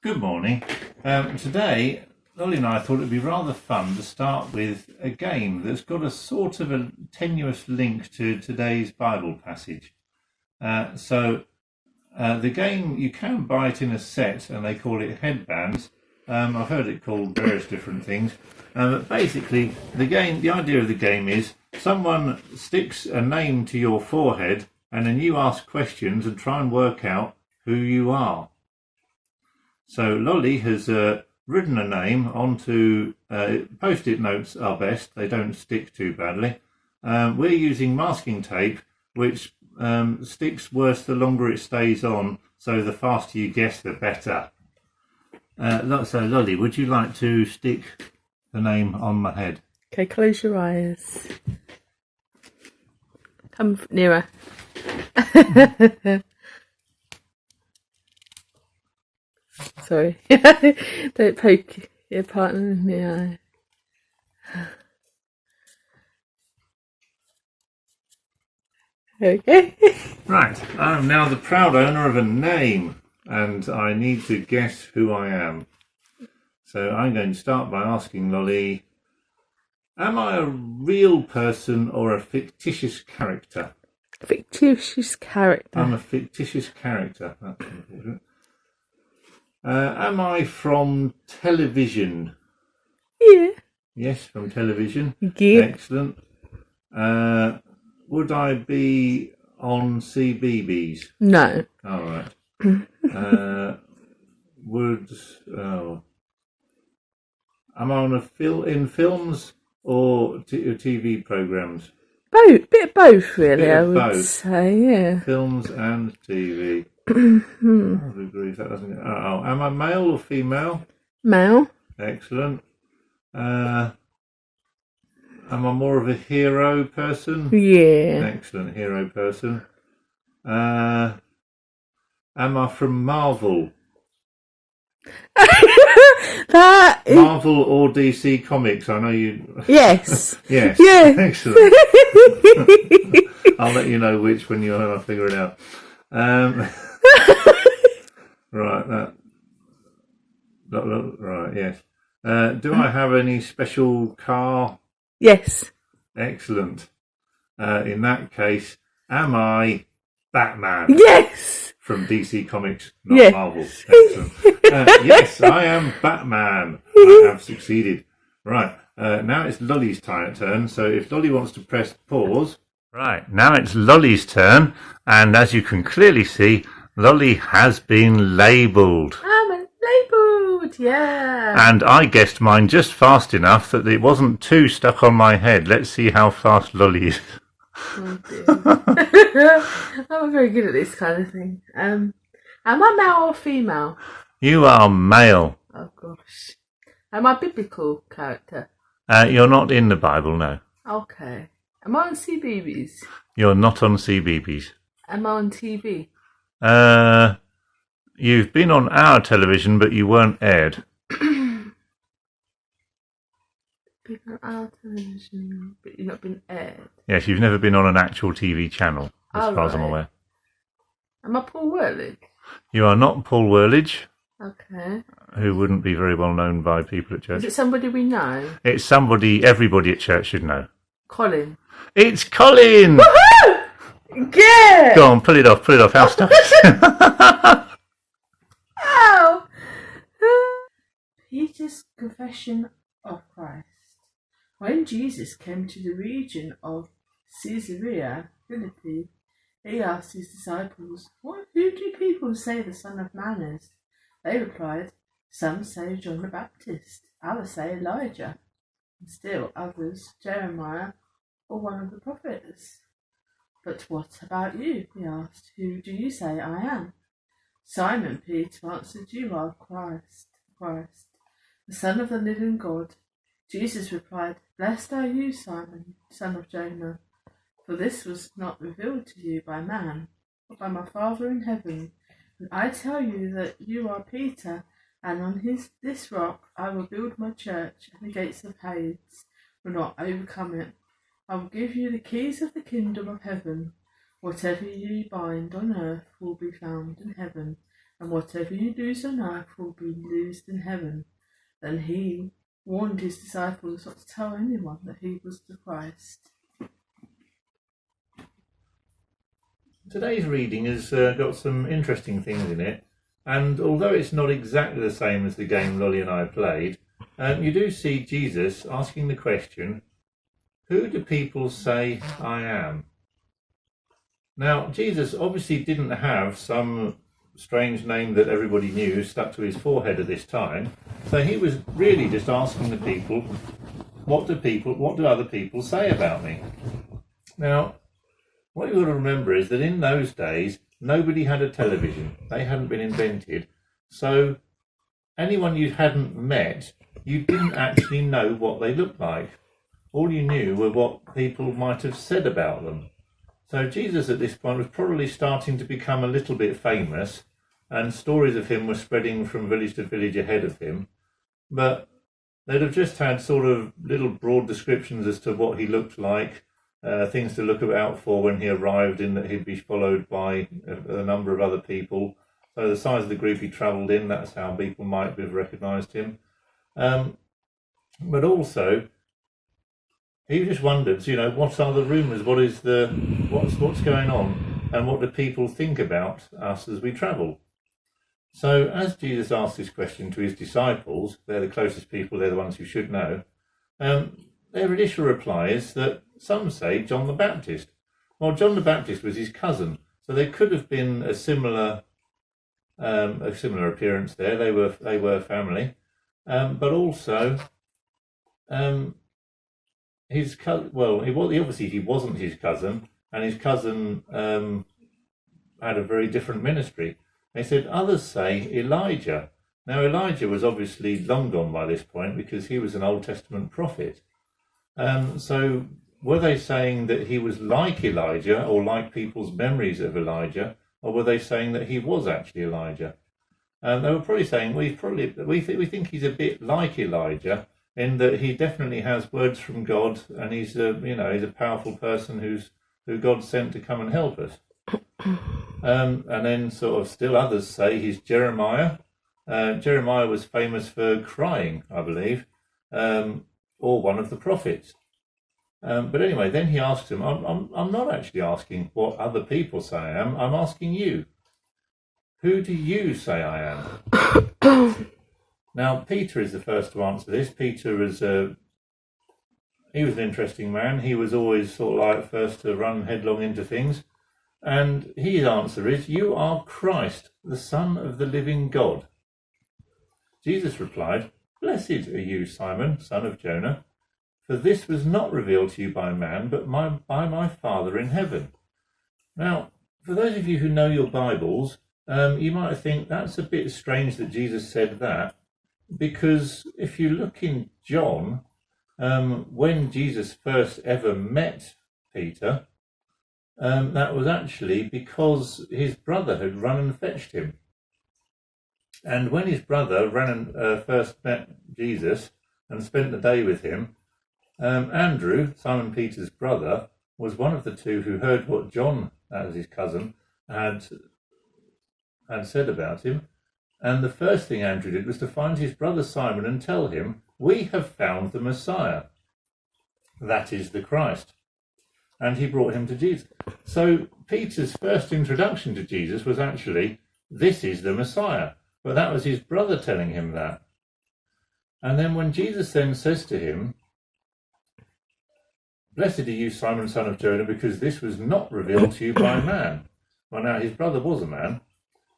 Good morning. Today, Lolly and I thought it'd be rather fun to start with a game that's got a sort of a tenuous link to today's Bible passage. The game, you can buy it in a set and they call it headbands. I've heard it called various different things. But basically, the idea of the game is someone sticks a name to your forehead and then you ask questions and try and work out who you are. So Lolly has written a name onto post-it notes are best. They don't stick too badly. We're using masking tape, which sticks worse the longer it stays on. So the faster you guess, the better. So Lolly, would you like to stick the name on my head? Okay, close your eyes. Come nearer. Sorry. Don't poke your partner in the eye. Okay. Right, I'm now the proud owner of a name and I need to guess who I am. So I'm going to start by asking Lolly, am I a real person or a fictitious character? Fictitious character. I'm a fictitious character. That's important. Am I from television? Yeah. Yes, from television. Yeah. Excellent. Would I be on CBeebies? No. All right. Am I on in films or TV programs? Both. Bit of both, really, Bit I of would both. say, yeah. Films and TV. I would agree if that doesn't. Am I male or female? Male. Excellent. Am I more of a hero person? Yeah. Excellent, hero person. Am I from Marvel? That is... Marvel or DC Comics? I know you. Yes. Yes. Yeah. Excellent. I'll let you know which when I figure it out. Right. Right. Yes. Do I have any special car? Yes. Excellent. In that case, am I Batman? Yes. From DC Comics, not Yes. Marvel. Excellent. Yes, I am Batman. I have succeeded. Right. Now it's Lolly's turn. So if Lolly wants to press pause. Right. Now it's Lolly's turn. And as you can clearly see, Lolly has been labelled. I'm labelled, yeah. And I guessed mine just fast enough that it wasn't too stuck on my head. Let's see how fast Lolly is. Oh dear. I'm very good at this kind of thing. Am I male or female? You are male. Oh gosh. Am I a biblical character? You're not in the Bible, no. Okay. Am I on CBeebies? You're not on CBeebies. Am I on TV? You've been on our television, but you weren't aired. Been on our television, but you've not been aired. Yes, you've never been on an actual TV channel, as far as I'm aware. Am I Paul Whirlig? You are not Paul Whirlig. Okay. Who wouldn't be very well known by people at church. Is it somebody we know? It's somebody everybody at church should know. Colin. It's Colin! Woohoo! Yeah! Go on, pull it off. How stuck Ow! Peter's Confession of Christ. When Jesus came to the region of Caesarea Philippi, he asked his disciples, Who do people say the Son of Man is? They replied, Some say John the Baptist, others say Elijah, and still others Jeremiah or one of the prophets. But what about you? He asked. Who do you say I am? Simon Peter answered, You are Christ, the Son of the living God. Jesus replied, Blessed are you, Simon, son of Jonah, for this was not revealed to you by man, but by my Father in heaven. And I tell you that you are Peter, and on this rock I will build my church, and the gates of Hades will not overcome it. I will give you the keys of the kingdom of heaven. Whatever you bind on earth will be found in heaven, and whatever you loose on earth will be loosed in heaven. Then he warned his disciples not to tell anyone that he was the Christ. Today's reading has got some interesting things in it, and although it's not exactly the same as the game Lolly and I played, you do see Jesus asking the question, who do people say I am? Now, Jesus obviously didn't have some strange name that everybody knew stuck to his forehead at this time, so he was really just asking the people, what do other people say about me? Now, what you've got to remember is that in those days, nobody had a television. They hadn't been invented. So anyone you hadn't met, you didn't actually know what they looked like. All you knew were what people might have said about them. So Jesus at this point was probably starting to become a little bit famous, and stories of him were spreading from village to village ahead of him. But they'd have just had sort of little broad descriptions as to what he looked like, things to look out for when he arrived, in that he'd be followed by a number of other people. So the size of the group he travelled in, that's how people might have recognised him. But also, he just wondered, what are the rumours? What's going on? And what do people think about us as we travel? So as Jesus asked this question to his disciples, they're the closest people, they're the ones who should know, their initial reply is that some say John the Baptist. Well, John the Baptist was his cousin, so there could have been a similar appearance there. They were family, but also his cousin. Well, he wasn't his cousin, and his cousin had a very different ministry. They said others say Elijah. Now Elijah was obviously long gone by this point because he was an Old Testament prophet. So were they saying that he was like Elijah, or like people's memories of Elijah, or were they saying that he was actually Elijah? They were probably saying we think he's a bit like Elijah, in that he definitely has words from God, and he's a powerful person who God sent to come and help us. And then sort of still others say he's Jeremiah. Jeremiah was famous for crying, I believe, or one of the prophets. But anyway, then he asked him, I'm not actually asking what other people say I am, I'm asking you. Who do you say I am? Now, Peter is the first to answer this. Peter he was an interesting man. He was always sort of like first to run headlong into things. And his answer is, you are Christ, the Son of the living God. Jesus replied, blessed are you, Simon, son of Jonah, for this was not revealed to you by man, but by my Father in heaven. Now, for those of you who know your Bibles, you might think that's a bit strange that Jesus said that, because if you look in John, when Jesus first ever met Peter, that was actually because his brother had run and fetched him. And when his brother ran and first met Jesus and spent the day with him, Andrew, Simon Peter's brother, was one of the two who heard what John, as his cousin, had said about him. And the first thing Andrew did was to find his brother Simon and tell him, we have found the Messiah. That is the Christ. And he brought him to Jesus. So Peter's first introduction to Jesus was actually, this is the Messiah. But that was his brother telling him that. And then when Jesus then says to him, blessed are you, Simon, son of Jonah, because this was not revealed to you by man. Well, now his brother was a man,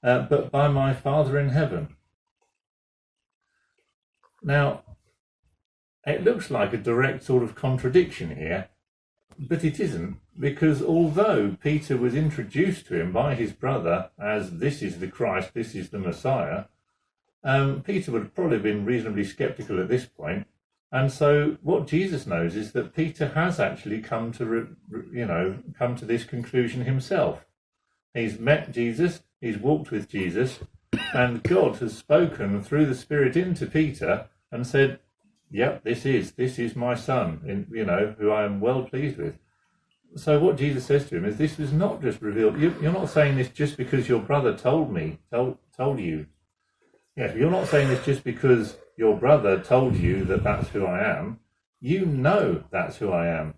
but by my Father in heaven. Now, it looks like a direct sort of contradiction here, but it isn't, because although Peter was introduced to him by his brother as this is the Christ, this is the Messiah, Peter would have probably been reasonably sceptical at this point. And so what Jesus knows is that Peter has actually come to this conclusion himself. He's met Jesus, he's walked with Jesus, and God has spoken through the Spirit into Peter and said, yep, this is my son, who I am well pleased with. So what Jesus says to him is, this was not just revealed. You're not saying this just because your brother told you. Yeah, you're not saying this just because your brother told you that that's who I am. You know that's who I am.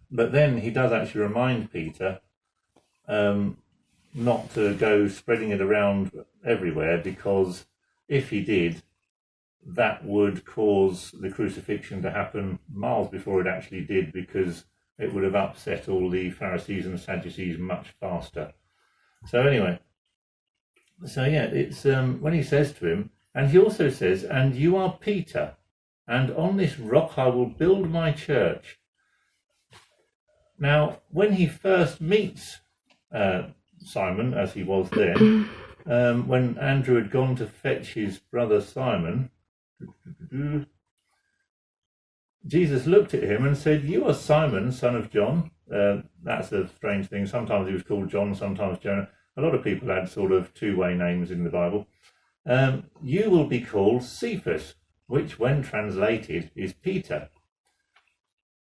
But then he does actually remind Peter not to go spreading it around everywhere, because if he did, that would cause the crucifixion to happen miles before it actually did, because it would have upset all the Pharisees and Sadducees much faster. So anyway, it's when he says to him, and he also says, and you are Peter, and on this rock I will build my church. Now, when he first meets Simon, as he was then, when Andrew had gone to fetch his brother Simon, Jesus looked at him and said, you are Simon, son of John. That's a strange thing. Sometimes he was called John, sometimes Jonah. A lot of people had sort of two-way names in the Bible. You will be called Cephas, which when translated is Peter.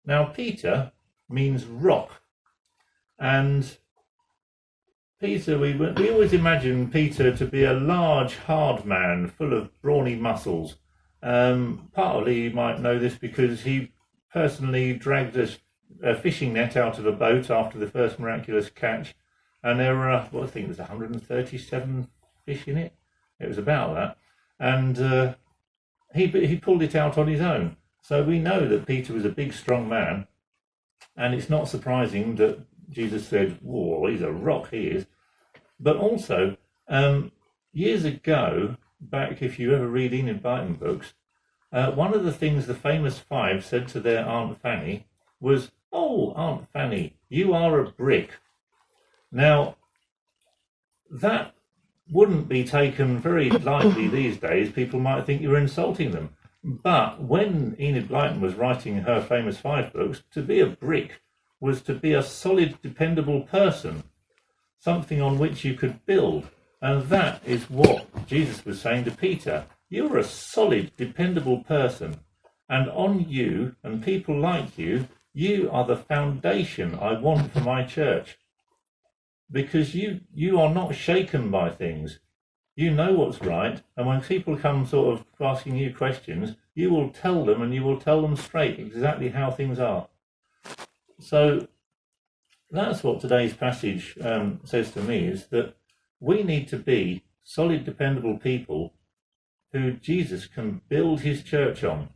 Now, Peter means rock. And Peter, we always imagine Peter to be a large, hard man full of brawny muscles. Partly you might know this because he personally dragged a fishing net out of a boat after the first miraculous catch, and there were, I think it was 137 fish in it. It was about that, and he pulled it out on his own. So we know that Peter was a big, strong man, and it's not surprising that Jesus said, "Whoa, he's a rock, he is." But also, years ago, back if you ever read Enid Blyton books, one of the things the famous five said to their Aunt Fanny was, "Oh, Aunt Fanny, you are a brick." Now, that wouldn't be taken very lightly these days. People might think you were insulting them. But when Enid Blyton was writing her famous five books, to be a brick was to be a solid, dependable person, something on which you could build. And that is what Jesus was saying to Peter. You're a solid, dependable person. And on you, and people like you, you are the foundation I want for my church. Because you are not shaken by things. You know what's right, and when people come sort of asking you questions, you will tell them, and you will tell them straight exactly how things are. So that's what today's passage says to me, is that we need to be solid, dependable people who Jesus can build his church on.